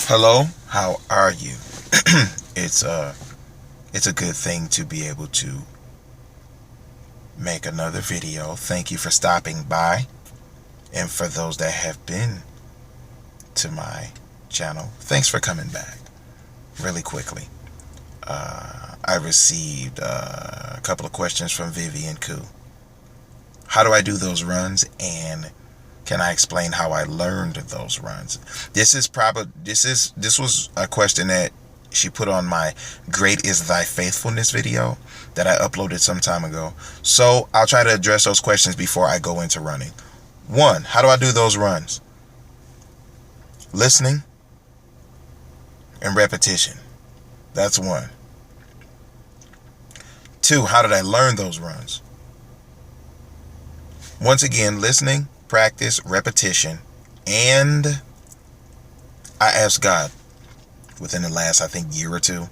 Hello, how are you? it's a it's a good thing to be able to make another video. Thank you for stopping by, and for those that have been to my channel, thanks for coming back. Really quickly, I received a couple of questions from Vivian Koo. How do I do those runs, and can I explain how I learned those runs? This was a question that she put on my Great Is Thy Faithfulness video that I uploaded some time ago. So I'll try to address those questions before I go into running. One, how do I do those runs? Listening and repetition. That's one. Two, how did I learn those runs? Once again, listening, practice, repetition, and I asked God within the last, I think, year or two.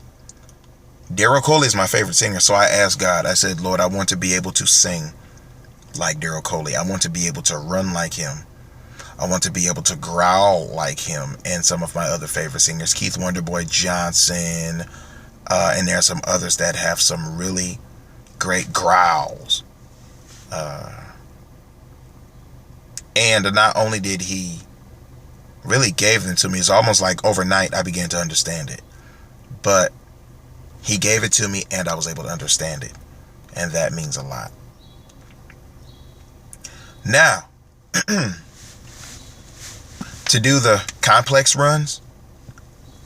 Daryl Coley is my favorite singer, so I asked God, I said, Lord, I want to be able to sing like Daryl Coley. I want to be able to run like him. I want to be able to growl like him and some of my other favorite singers, Keith Wonderboy Johnson, and there are some others that have some really great growls. And not only did he really gave them to me, it's almost like overnight I began to understand it. But he gave it to me and I was able to understand it. And that means a lot. Now, to do the complex runs,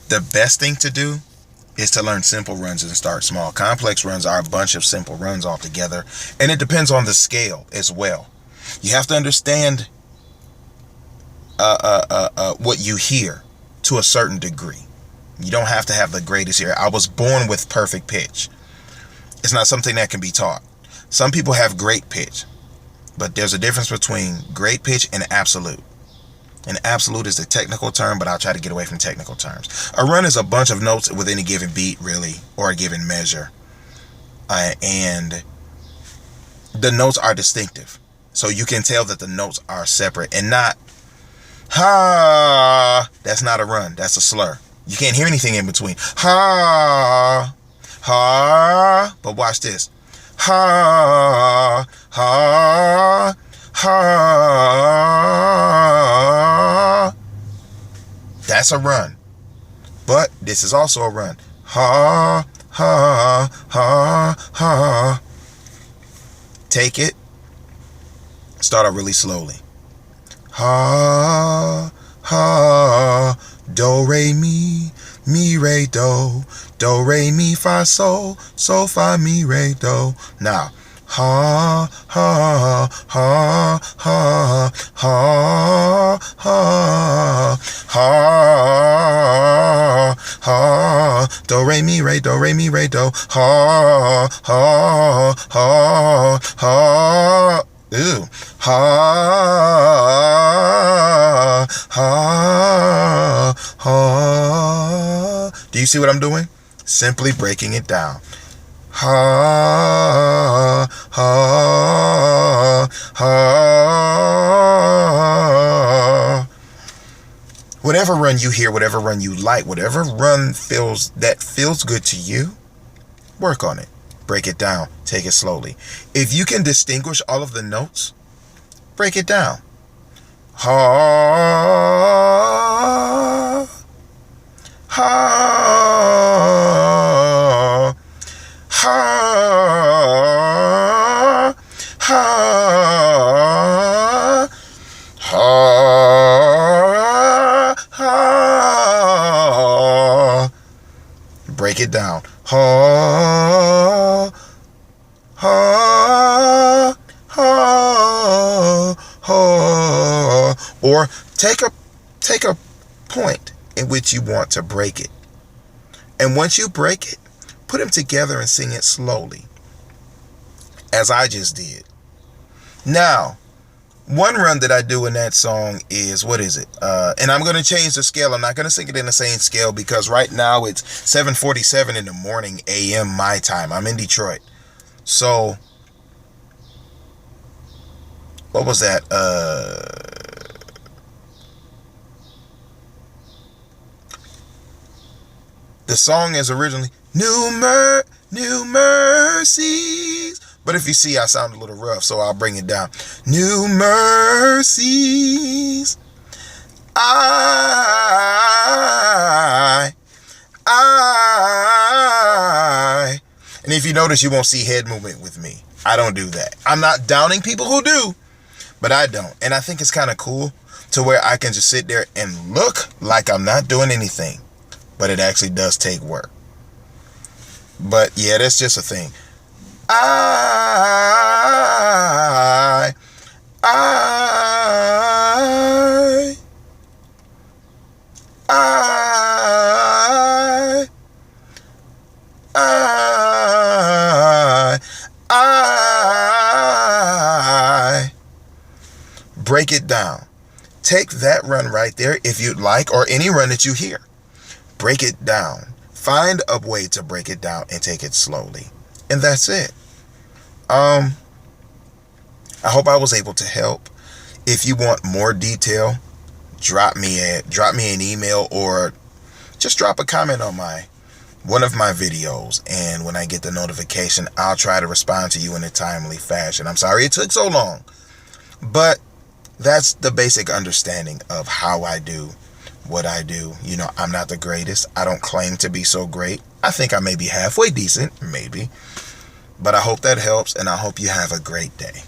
the best thing to do is to learn simple runs and start small. Complex runs are a bunch of simple runs all together. And it depends on the scale as well. You have to understand what you hear to a certain degree. You don't have to have the greatest ear. I was born with perfect pitch. It's not something that can be taught. Some people have great pitch, but there's a difference between great pitch and absolute. And absolute is the technical term, but I'll try to get away from technical terms. A run is a bunch of notes within a given beat, really, or a given measure. And the notes are distinctive. So you can tell that the notes are separate and not ha. That's not a run. That's a slur. You can't hear anything in between. Ha, ha. But watch this. Ha, ha, ha. That's a run. But this is also a run. Ha, ha, ha, ha. Take it. Start out really slowly. Ha, ha, do, re, mi, re, do, re, mi, fa, sol, fa, mi, re, do. Now, ha, ha, ha, ha, ha, ha, ha, ha, do, re, mi, re, do, ha, ha, ha, ha. Ew. Ha, ha, ha. Do you see what I'm doing? Simply breaking it down. Ha, ha, ha. Whatever run you hear, whatever run you like, whatever run feels good to you, work on it. Break it down. Take it slowly. If you can distinguish all of the notes, break it down. Ha, ha, ha, ha, ha, ha. Break it down. Ha, ha, ha, ha. Or take a point in which you want to break it. And once you break it, put them together and sing it slowly, as I just did. Now, one run that I do in that song is, what is it? And I'm going to change the scale. I'm not going to sing it in the same scale because right now it's 7:47 in the morning a.m. my time. I'm in Detroit. So, what was that? The song is originally New Mercies. But if you see, I sound a little rough, so I'll bring it down. New mercies. And if you notice, you won't see head movement with me. I don't do that. I'm not downing people who do, but I don't. And I think it's kind of cool to where I can just sit there and look like I'm not doing anything, but it actually does take work. But yeah, that's just a thing. I break it down. Take that run right there if you'd like, or any run that you hear. Break it down. Find a way to break it down and take it slowly. And that's it. I hope I was able to help. If you want more detail, drop me an email, or just drop a comment on one of my videos, and when I get the notification, I'll try to respond to you in a timely fashion. I'm sorry it took so long, but that's the basic understanding of how I do what I do. You know, I'm not the greatest. I don't claim to be so great. I think I may be halfway decent, maybe. But I hope that helps, and I hope you have a great day.